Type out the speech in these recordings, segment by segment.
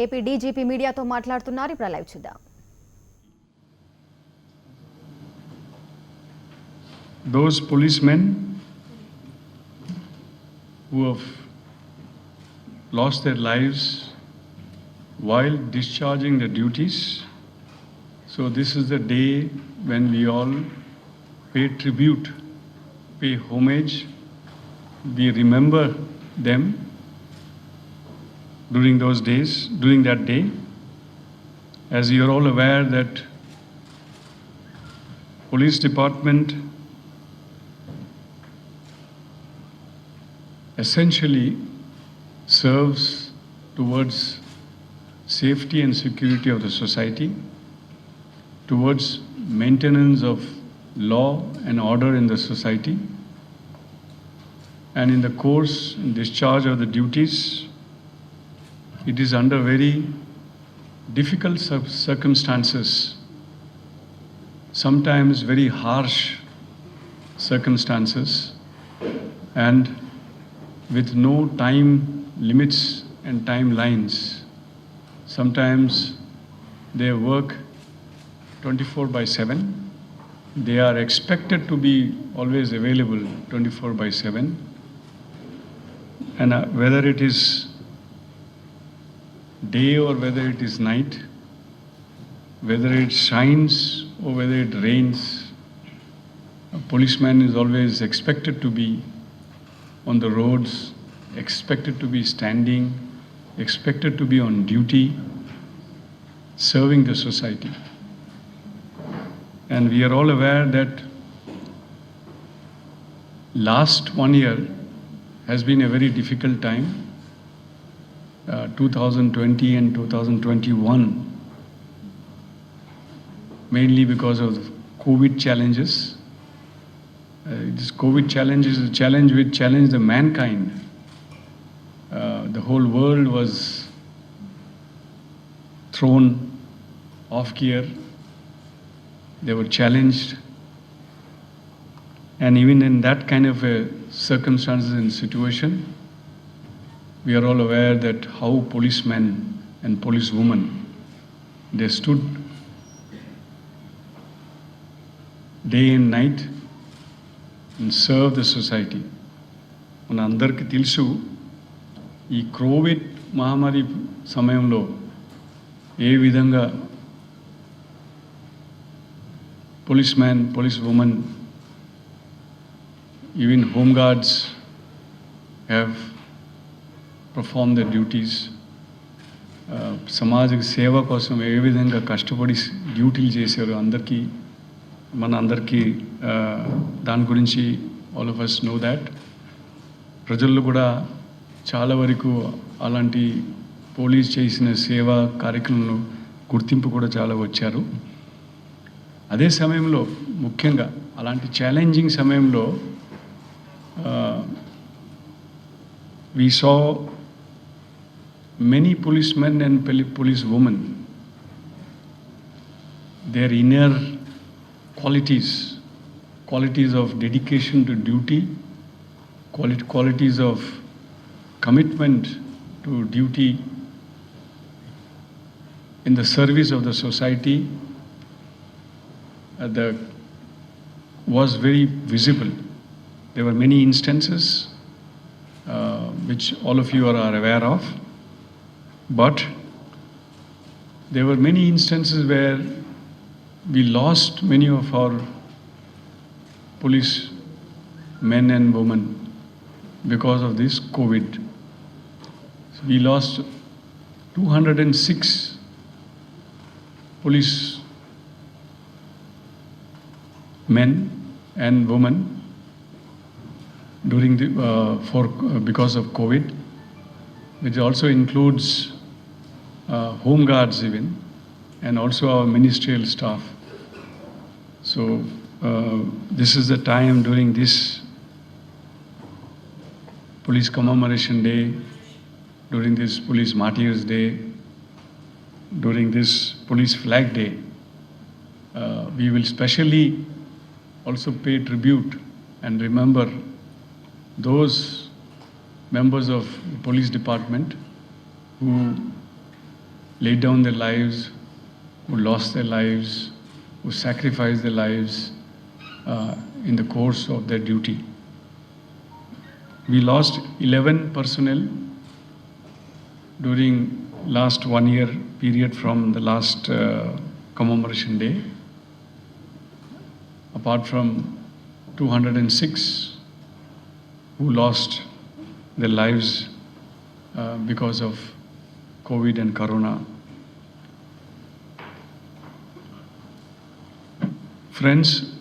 AP DGP మీడియాతో మాట్లాడుతున్నారు. ఇప్పుడు లైవ్ చూద్దాం. Those policemen who have lost their lives while discharging their duties. So this is the day when we all pay tribute, pay homage, we remember them during those days, during that day. As you are all aware that police department essentially serves towards safety and security of the society, towards maintenance of law and order in the society, and in the course and discharge of the duties, it is under very difficult circumstances, sometimes very harsh circumstances, and with no time limits and timelines. Sometimes they work 24/7. They are expected to be always available 24/7. And whether it is day or whether it is night, whether it shines or whether it rains, a policeman is always expected to be on the roads, expected to be standing, expected to be on duty, serving the society. And we are all aware that last 1 year has been a very difficult time. 2020 and 2021, mainly because of COVID challenges. This COVID challenge is a challenge which challenged the mankind. The whole world was thrown off gear. They were challenged. And even in that kind of a circumstances and situation, we are all aware that how policemen and policewomen, they stood day and night and served the society. మన అందరికీ తెలుసు ఈ Covid మహమ్మారి సమయంలో ఏ విధంగా policemen, policewomen, even home guards have performed their duties. సమాజ సేవ కోసం ఏ విధంగా కష్టపడి డ్యూటీలు చేశారు అందరికీ మన అందరికీ దాని గురించి all of us know that. ప్రజల్లో కూడా చాలా వరకు అలాంటి పోలీస్ చేసిన సేవా కార్యక్రమంలో గుర్తింపు కూడా చాలా వచ్చారు. అదే సమయంలో ముఖ్యంగా అలాంటి ఛాలెంజింగ్ సమయంలో we saw many policemen and policewomen, their inner qualities of dedication to duty, qualities of commitment to duty in the service of the society, was very visible. There were many instances which all of you are aware of, but there were many instances where we lost many of our police men and women because of this COVID. So we lost 206 police men and women during the because of COVID, which also includes home guards even, and also our ministerial staff. So this is the time during this Police Commemoration Day, during this Police Martyrs Day, during this Police Flag Day, we will specially also pay tribute and remember those members of the police department who laid down their lives, who lost their lives, who sacrificed their lives in the course of their duty. We lost 11 personnel during last 1 year period from the last commemoration day, apart from 206 who lost their lives because of COVID and Corona. Friends,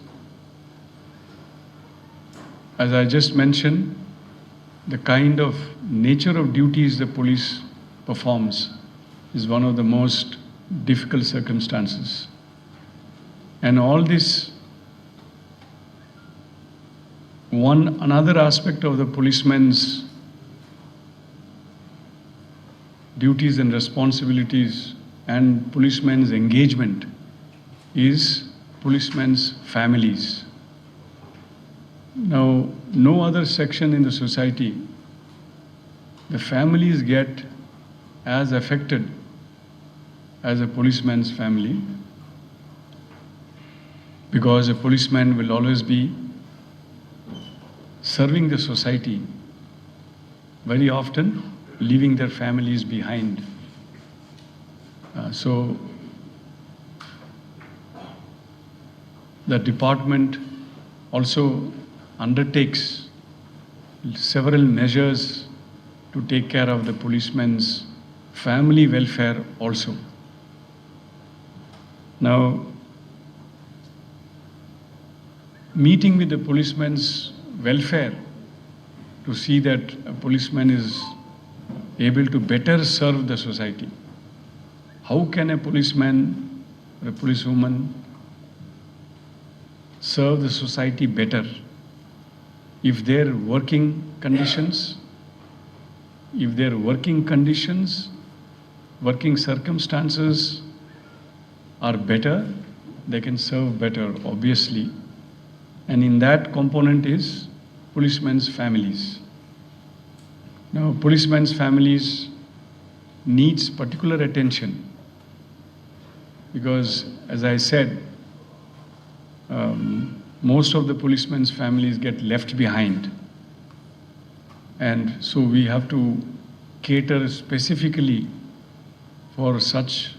as I just mentioned, the kind of nature of duties the police performs is one of the most difficult circumstances. And all this, another aspect of the policeman's duties and responsibilities and policemen's engagement is policemen's families. Now, no other section in the society, the families get as affected as a policeman's family, because a policeman will always be serving the society, very often leaving their families behind. So the department also undertakes several measures to take care of the policeman's family welfare also. Now, meeting with the policeman's welfare to see that a policeman is able to better serve the society. How can a policeman or a policewoman serve the society better if their working conditions, working circumstances are better, they can serve better, obviously. And in that component is policemen's families. Now, policemen's families needs particular attention because, as I said, most of the policemen's families get left behind. And so we have to cater specifically for such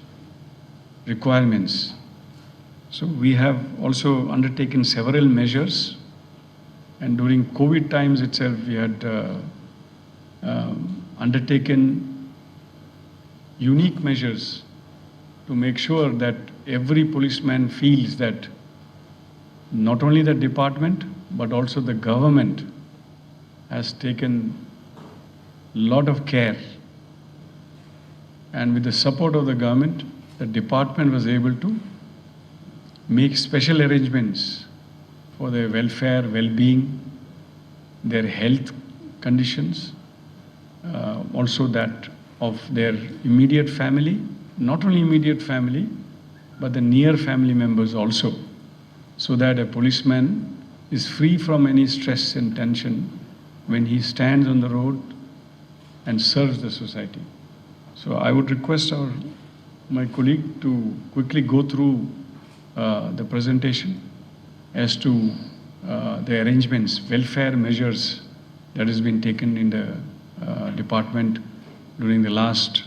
requirements. So we have also undertaken several measures, and during COVID times itself we had undertaken unique measures to make sure that every policeman feels that not only the department but also the government has taken lot of care, and with the support of the government, the department was able to make special arrangements for their welfare, well-being, their health conditions, also that of their immediate family, not only immediate family, but the near family members also, so that a policeman is free from any stress and tension when he stands on the road and serves the society. So I would request my colleague to quickly go through the presentation as to the arrangements, welfare measures that has been taken in the department during the last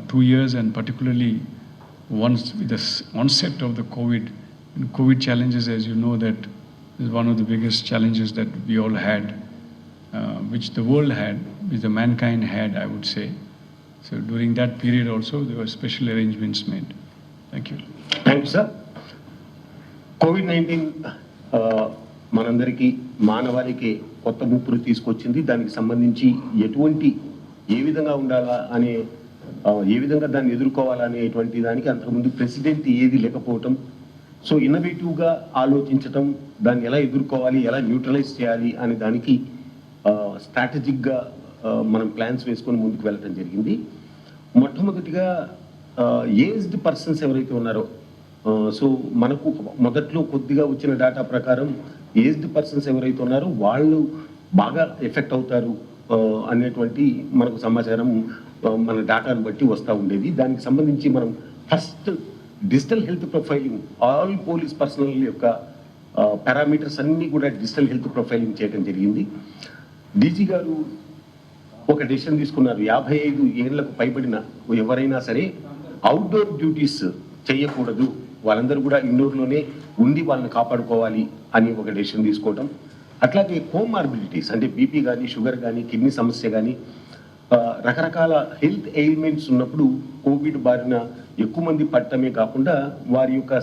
2 years, and particularly once with the onset of the COVID challenges, as you know, that is one of the biggest challenges that we all had, which the world had, which the mankind had, I would say. So during that period also, there were special arrangements made. Thank you. Thank you, sir. COVID-19 మనందరికీ మానవాళికి కొత్త ముప్పులు తీసుకొచ్చింది. దానికి సంబంధించి ఏ విధంగా ఉండాలా అనే ఏ విధంగా దాన్ని ఎదుర్కోవాలనేటువంటి దానికి అంతకుముందు ప్రెసిడెంట్ ఏది లేకపోవటం, సో ఇన్నోవేటివ్గా ఆలోచించటం, దాన్ని ఎలా ఎదుర్కోవాలి, ఎలా న్యూట్రలైజ్ చేయాలి అనే దానికి స్ట్రాటజిక్గా మనం ప్లాన్స్ వేసుకొని ముందుకు వెళ్ళటం జరిగింది. మొట్టమొదటిగా ఏజ్డ్ పర్సన్స్ ఎవరైతే ఉన్నారో, సో మనకు మొదట్లో కొద్దిగా వచ్చిన డేటా ప్రకారం ఏజ్డ్ పర్సన్స్ ఎవరైతే ఉన్నారో వాళ్ళు బాగా ఎఫెక్ట్ అవుతారు అనేటువంటి మనకు సమాచారం మన డాటాను బట్టి వస్తూ ఉండేది. దానికి సంబంధించి మనం first digital health profiling all police personnel యొక్క పారామీటర్స్ అన్నీ కూడా డిజిటల్ హెల్త్ ప్రొఫైలింగ్ చేయడం జరిగింది. డీజీ గారు ఒక డెసిషన్ తీసుకున్నారు. 55 ఏళ్లకు పైబడిన ఎవరైనా సరే అవుట్డోర్ డ్యూటీస్ చేయకూడదు, వాళ్ళందరూ కూడా ఇండోర్లోనే ఉండి వాళ్ళని కాపాడుకోవాలి అని ఒక డెసిషన్ తీసుకోవటం. అట్లాగే కోమార్బిడిటీస్ అంటే బీపీ కానీ, షుగర్ కానీ, కిడ్నీ సమస్య కానీ, రకరకాల హెల్త్ ఎయిల్మెంట్స్ ఉన్నప్పుడు కోవిడ్ బారిన ఎక్కువ మంది పడటమే కాకుండా వారి యొక్క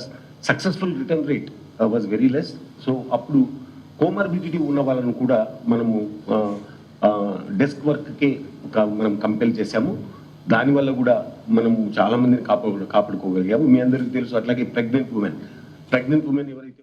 successful return rate was very less. So అప్పుడు కోమార్బిడిటీ ఉన్న వాళ్ళను కూడా మనము డెస్క్ వర్క్కే మనం కంపెల్ చేశాము. దానివల్ల కూడా మనం చాలా మందిని కాపాడుకోగలిగాము. మీ అందరికీ తెలుసు. అట్లాగే ప్రెగ్నెంట్ ఉమెన్ ఎవరైతే